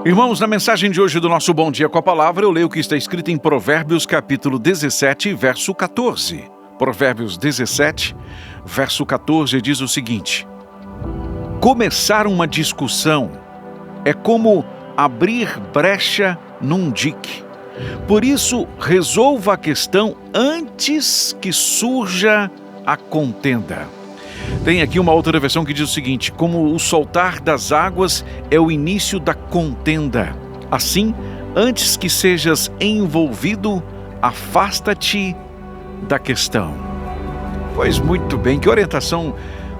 Irmãos, na mensagem de hoje do nosso Bom Dia com a Palavra, eu leio o que está escrito em Provérbios capítulo 17, verso 14. Provérbios 17, verso 14 diz o seguinte: começar uma discussão é como abrir brecha num dique. Por isso, resolva a questão antes que surja a contenda. Tem aqui uma outra versão que diz o seguinte: como o soltar das águas é o início da contenda. Assim, antes que sejas envolvido, afasta-te da questão. Pois muito bem, que orientação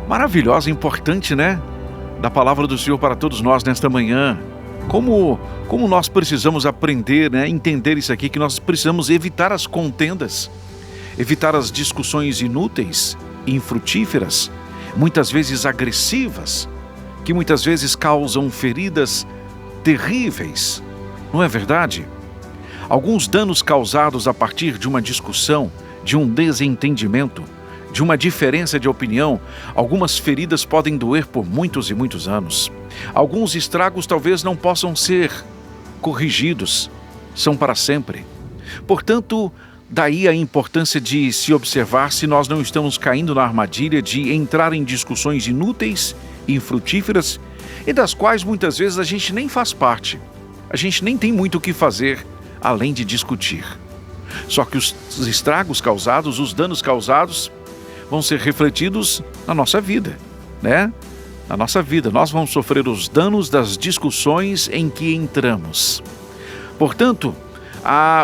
maravilhosa, importante, né? Da palavra do Senhor para todos nós nesta manhã. Como nós precisamos aprender, né? Entender isso aqui, que nós precisamos evitar as contendas, evitar as discussões inúteis e infrutíferas, muitas vezes agressivas, que muitas vezes causam feridas terríveis. Não é verdade? Alguns danos causados a partir de uma discussão, de um desentendimento, de uma diferença de opinião, algumas feridas podem doer por muitos e muitos anos. Alguns estragos talvez não possam ser corrigidos, são para sempre. Portanto, daí a importância de se observar se nós não estamos caindo na armadilha de entrar em discussões inúteis e infrutíferas e das quais muitas vezes a gente nem faz parte. A gente nem tem muito o que fazer além de discutir. Só que os estragos causados, os danos causados, vão ser refletidos na nossa vida, né? Na nossa vida, nós vamos sofrer os danos das discussões em que entramos. Portanto,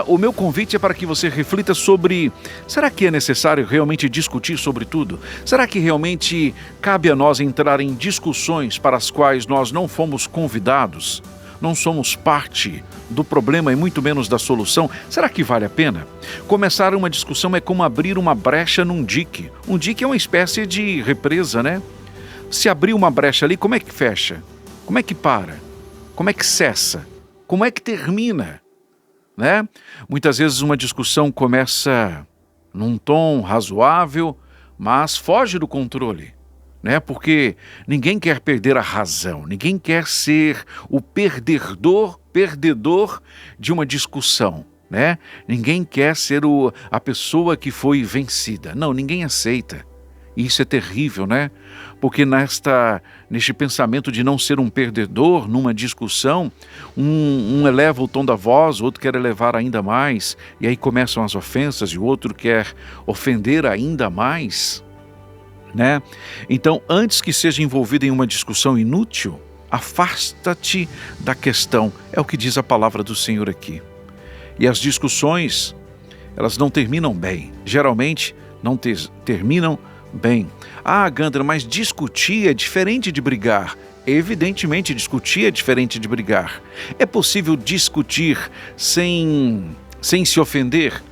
o meu convite é para que você reflita sobre: será que é necessário realmente discutir sobre tudo? Será que realmente cabe a nós entrar em discussões para as quais nós não fomos convidados? Não somos parte do problema e muito menos da solução? Será que vale a pena? Começar uma discussão é como abrir uma brecha num dique. Um dique é uma espécie de represa, né? Se abrir uma brecha ali, como é que fecha? Como é que para? Como é que cessa? Como é que termina? Né? Muitas vezes uma discussão começa num tom razoável, mas foge do controle, né? Porque ninguém quer perder a razão, ninguém quer ser o perdedor de uma discussão, né? Ninguém quer ser a pessoa que foi vencida. Não, ninguém aceita. E isso é terrível, né? Porque neste pensamento de não ser um perdedor numa discussão, um eleva o tom da voz, o outro quer elevar ainda mais, e aí começam as ofensas, e o outro quer ofender ainda mais, né? Então, antes que seja envolvido em uma discussão inútil, afasta-te da questão. É o que diz a palavra do Senhor aqui. E as discussões, elas não terminam bem. Geralmente, não terminam bem. Ah, Gandra, mas discutir é diferente de brigar. Evidentemente, discutir é diferente de brigar. É possível discutir sem se ofender?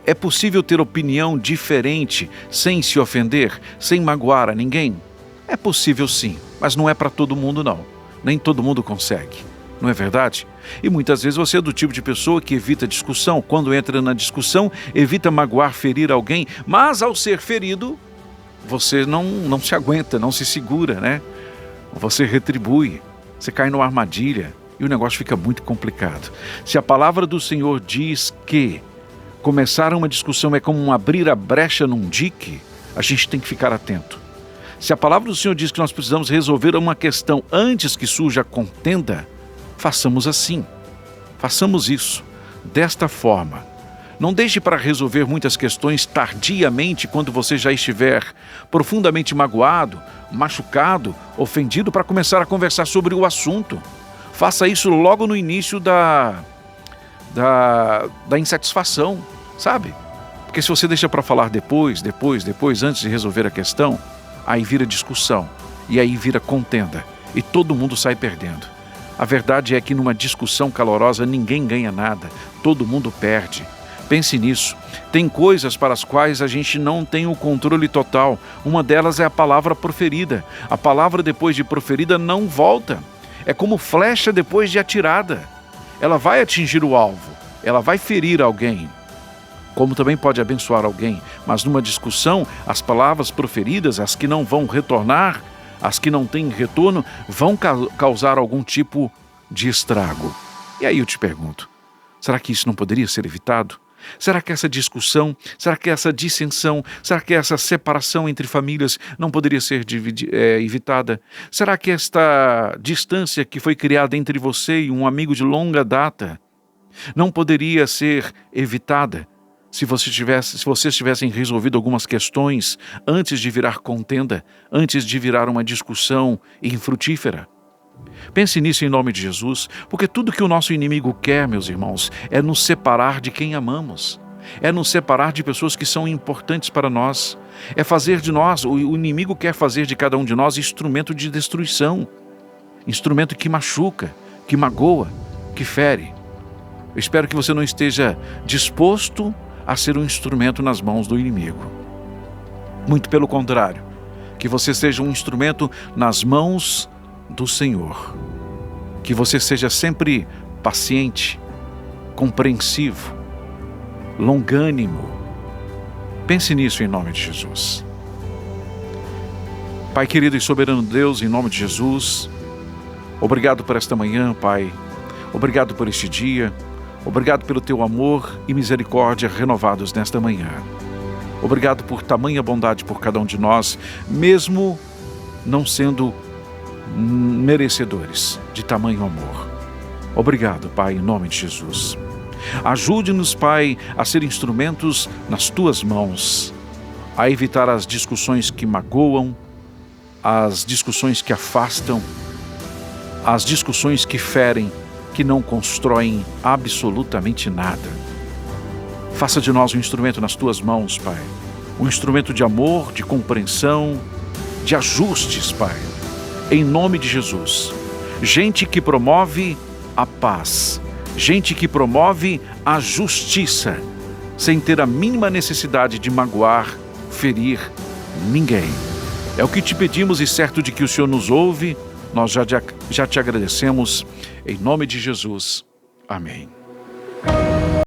É possível ter opinião diferente sem se ofender, sem magoar a ninguém? É possível sim, mas não é para todo mundo não. Nem todo mundo consegue, não é verdade? E muitas vezes você é do tipo de pessoa que evita discussão. Quando entra na discussão, evita magoar, ferir alguém, mas ao ser ferido, você não se aguenta, não se segura, né? Você retribui, você cai numa armadilha e o negócio fica muito complicado. Se a palavra do Senhor diz que começar uma discussão é como abrir a brecha num dique, a gente tem que ficar atento. Se a palavra do Senhor diz que nós precisamos resolver uma questão antes que surja a contenda, façamos assim. Façamos isso, desta forma. Não deixe para resolver muitas questões tardiamente, quando você já estiver profundamente magoado, machucado, ofendido, para começar a conversar sobre o assunto. Faça isso logo no início da insatisfação, sabe? Porque se você deixa para falar depois, antes de resolver a questão, aí vira discussão, e aí vira contenda, e todo mundo sai perdendo. A verdade é que numa discussão calorosa ninguém ganha nada, todo mundo perde. Pense nisso. Tem coisas para as quais a gente não tem o controle total. Uma delas é a palavra proferida. A palavra depois de proferida não volta. É como flecha depois de atirada. Ela vai atingir o alvo, ela vai ferir alguém, como também pode abençoar alguém. Mas numa discussão, as palavras proferidas, as que não vão retornar, as que não têm retorno, vão causar algum tipo de estrago. E aí eu te pergunto, será que isso não poderia ser evitado? Será que essa discussão, será que essa dissensão, será que essa separação entre famílias não poderia ser evitada? Será que esta distância que foi criada entre você e um amigo de longa data não poderia ser evitada se vocês tivessem resolvido algumas questões antes de virar contenda, antes de virar uma discussão infrutífera? Pense nisso em nome de Jesus, porque tudo que o nosso inimigo quer, meus irmãos, é nos separar de quem amamos, é nos separar de pessoas que são importantes para nós, é fazer de nós, o inimigo quer fazer de cada um de nós instrumento de destruição, instrumento que machuca, que magoa, que fere. Eu espero que você não esteja disposto a ser um instrumento nas mãos do inimigo. Muito pelo contrário, que você seja um instrumento nas mãos do Senhor. Que você seja sempre paciente, compreensivo, longânimo. Pense nisso em nome de Jesus. Pai querido e soberano Deus, em nome de Jesus, obrigado por esta manhã, Pai. Obrigado por este dia. Obrigado pelo teu amor e misericórdia renovados nesta manhã. Obrigado por tamanha bondade por cada um de nós, mesmo não sendo merecedores de tamanho amor. Obrigado, Pai, em nome de Jesus. Ajude-nos, Pai, a ser instrumentos nas tuas mãos, a evitar as discussões que magoam, as discussões que afastam, as discussões que ferem, que não constroem absolutamente nada. Faça de nós um instrumento nas tuas mãos, Pai. Um instrumento de amor, de compreensão, de ajustes, Pai. Em nome de Jesus. Gente que promove a paz. Gente que promove a justiça, sem ter a mínima necessidade de magoar, ferir ninguém. É o que te pedimos e certo de que o Senhor nos ouve, nós já te agradecemos. Em nome de Jesus. Amém.